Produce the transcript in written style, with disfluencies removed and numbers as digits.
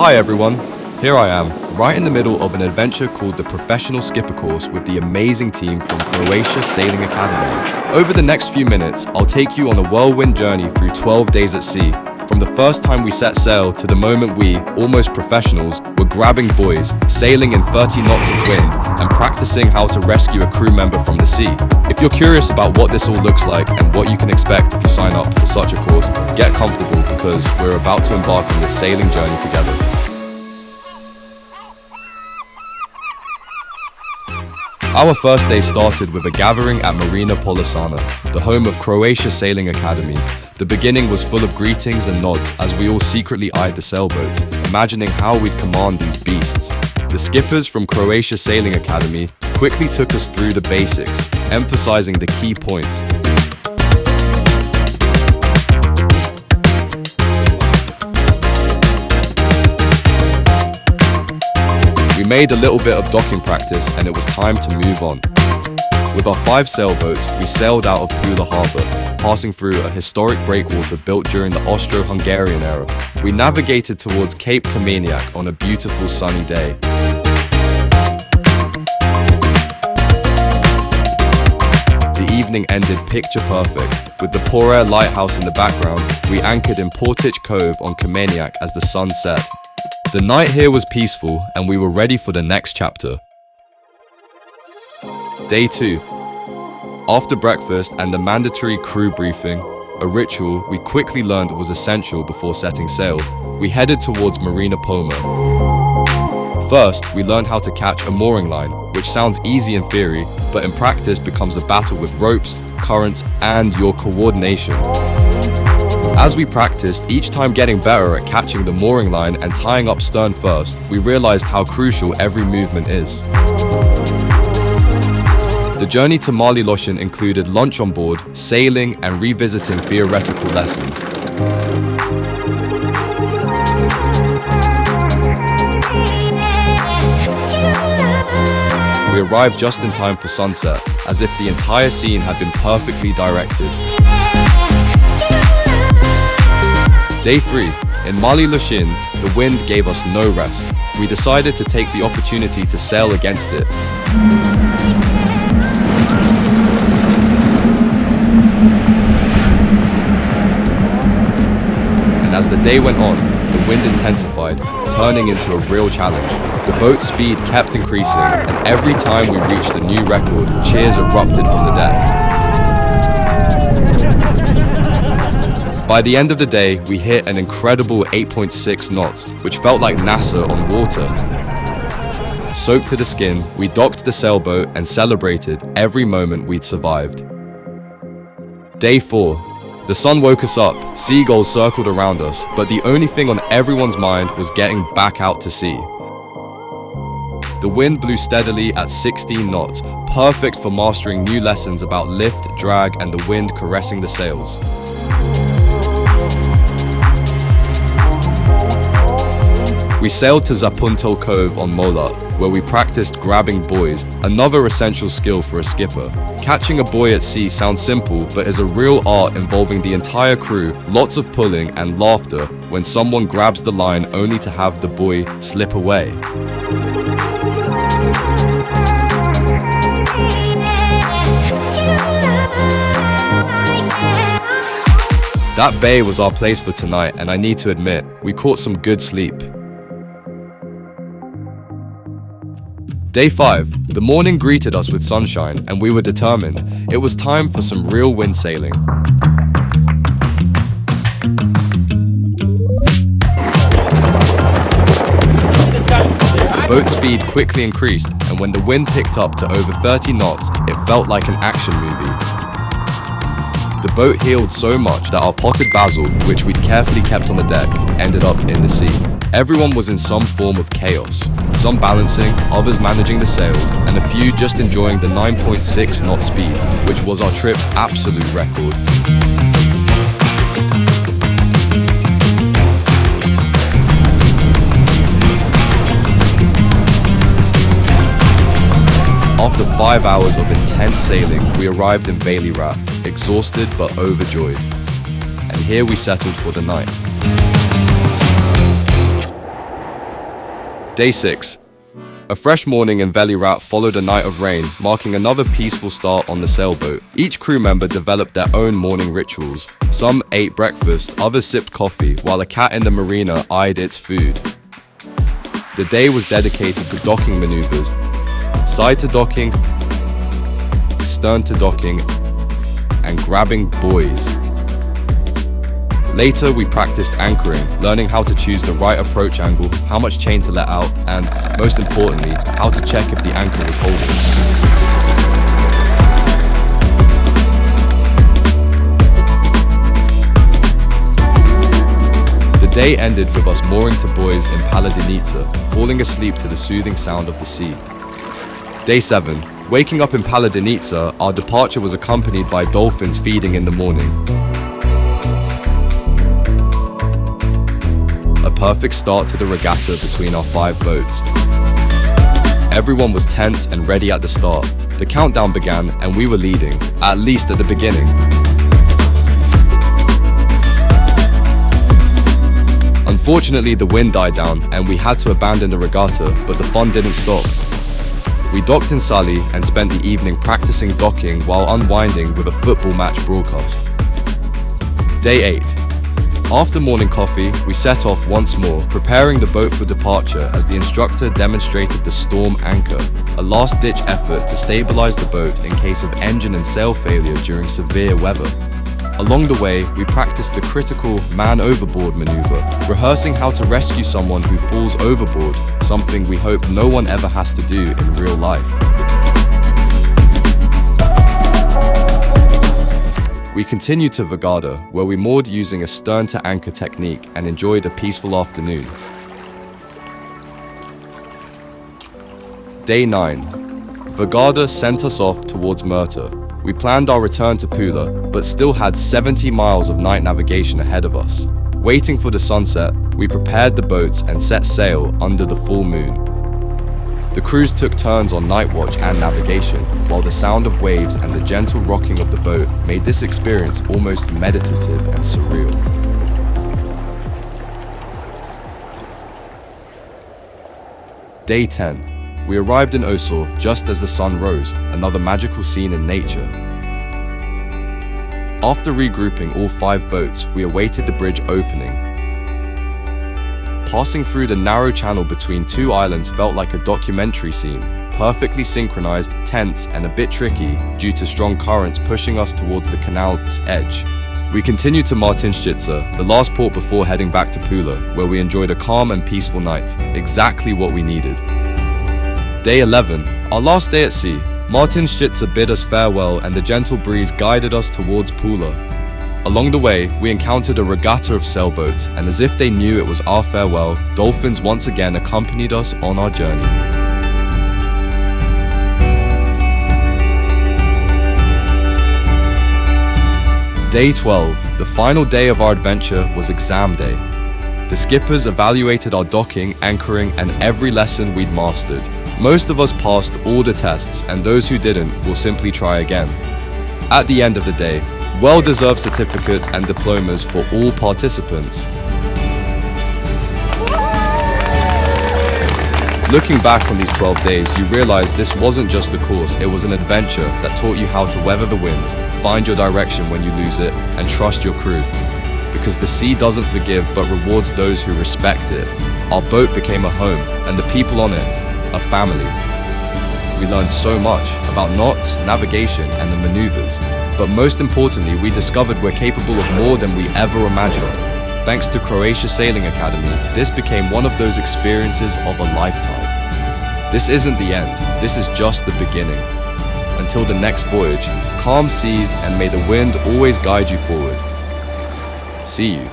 Hi everyone, here I am, right in the middle of an adventure called the Professional Skipper Course with the amazing team from Croatia Sailing Academy. Over the next few minutes, I'll take you on a whirlwind journey through 12 days at sea, from the first time we set sail to the moment we, almost professionals, were grabbing buoys, sailing in 30 knots of wind, and practicing how to rescue a crew member from the sea. If you're curious about what this all looks like and what you can expect if you sign up for such a course, get comfortable because we're about to embark on this sailing journey together. Our first day started with a gathering at Marina Polisana, the home of Croatia Sailing Academy. The beginning was full of greetings and nods as we all secretly eyed the sailboats, imagining how we'd command these beasts. The skippers from Croatia Sailing Academy quickly took us through the basics, emphasizing the key points. We made a little bit of docking practice and it was time to move on. With our 5 sailboats, we sailed out of Pula Harbour, passing through a historic breakwater built during the Austro-Hungarian era. We navigated towards Cape Kameniak on a beautiful sunny day. The evening ended picture perfect. With the Port lighthouse in the background, we anchored in Portage Cove on Kameniak as the sun set. The night here was peaceful and we were ready for the next chapter. Day 2. After breakfast and the mandatory crew briefing, a ritual we quickly learned was essential before setting sail, we headed towards Marina Poma. First, we learned how to catch a mooring line, which sounds easy in theory, but in practice becomes a battle with ropes, currents, and your coordination. As we practiced, each time getting better at catching the mooring line and tying up stern first, we realized how crucial every movement is. The journey to Mali-Lošinj included lunch on board, sailing, and revisiting theoretical lessons. We arrived just in time for sunset, as if the entire scene had been perfectly directed. Day 3. In Mali-Lošinj, the wind gave us no rest. We decided to take the opportunity to sail against it. And as the day went on, the wind intensified, turning into a real challenge. The boat's speed kept increasing, and every time we reached a new record, cheers erupted from the deck. By the end of the day, we hit an incredible 8.6 knots, which felt like NASA on water. Soaked to the skin, we docked the sailboat and celebrated every moment we'd survived. Day 4. The sun woke us up, seagulls circled around us, but the only thing on everyone's mind was getting back out to sea. The wind blew steadily at 16 knots, perfect for mastering new lessons about lift, drag, and the wind caressing the sails. We sailed to Zapuntel Cove on Molat, where we practiced grabbing buoys, another essential skill for a skipper. Catching a buoy at sea sounds simple, but is a real art involving the entire crew, lots of pulling and laughter when someone grabs the line only to have the buoy slip away. That bay was our place for tonight, and I need to admit, we caught some good sleep. Day 5. The morning greeted us with sunshine, and we were determined. It was time for some real wind sailing. The boat's speed quickly increased, and when the wind picked up to over 30 knots, it felt like an action movie. The boat heeled so much that our potted basil, which we'd carefully kept on the deck, ended up in the sea. Everyone was in some form of chaos, some balancing, others managing the sails, and a few just enjoying the 9.6 knot speed, which was our trip's absolute record. After 5 hours of intense sailing, we arrived in Velirat, exhausted but overjoyed. And here we settled for the night. Day 6. A fresh morning in Regatta followed a night of rain, marking another peaceful start on the sailboat. Each crew member developed their own morning rituals. Some ate breakfast, others sipped coffee, while a cat in the marina eyed its food. The day was dedicated to docking maneuvers, side to docking, stern to docking, and grabbing buoys. Later, we practiced anchoring, learning how to choose the right approach angle, how much chain to let out, and, most importantly, how to check if the anchor was holding. The day ended with us mooring to buoys in Paladinizza, falling asleep to the soothing sound of the sea. Day 7. Waking up in Paladinizza, our departure was accompanied by dolphins feeding in the morning. A perfect start to the regatta between our 5 boats. Everyone was tense and ready at the start. The countdown began and we were leading, at least at the beginning. Unfortunately, the wind died down and we had to abandon the regatta, but the fun didn't stop. We docked in Sali and spent the evening practicing docking while unwinding with a football match broadcast. Day 8. After morning coffee, we set off once more, preparing the boat for departure as the instructor demonstrated the storm anchor, a last-ditch effort to stabilize the boat in case of engine and sail failure during severe weather. Along the way, we practiced the critical man overboard maneuver, rehearsing how to rescue someone who falls overboard, something we hope no one ever has to do in real life. We continued to Regatta, where we moored using a stern-to-anchor technique and enjoyed a peaceful afternoon. Day 9. Regatta sent us off towards Murta. We planned our return to Pula, but still had 70 miles of night navigation ahead of us. Waiting for the sunset, we prepared the boats and set sail under the full moon. The crews took turns on night watch and navigation, while the sound of waves and the gentle rocking of the boat made this experience almost meditative and surreal. Day 10. We arrived in Osor just as the sun rose, another magical scene in nature. After regrouping all 5 boats, we awaited the bridge opening. Passing through the narrow channel between 2 islands felt like a documentary scene, perfectly synchronized, tense, and a bit tricky due to strong currents pushing us towards the canal's edge. We continued to Martinščica, the last port before heading back to Pula, where we enjoyed a calm and peaceful night, exactly what we needed. Day 11, our last day at sea. Martinščica bid us farewell and the gentle breeze guided us towards Pula. Along the way, we encountered a regatta of sailboats, and as if they knew it was our farewell, dolphins once again accompanied us on our journey. Day 12, the final day of our adventure, was exam day. The skippers evaluated our docking, anchoring, and every lesson we'd mastered. Most of us passed all the tests, and those who didn't will simply try again. At the end of the day, well-deserved certificates and diplomas for all participants. Looking back on these 12 days, you realize this wasn't just a course, it was an adventure that taught you how to weather the winds, find your direction when you lose it, and trust your crew. Because the sea doesn't forgive but rewards those who respect it. Our boat became a home, and the people on it, a family. We learned so much about knots, navigation, and the maneuvers. But most importantly, we discovered we're capable of more than we ever imagined. Thanks to Croatia Sailing Academy, this became one of those experiences of a lifetime. This isn't the end, this is just the beginning. Until the next voyage, calm seas and may the wind always guide you forward. See you.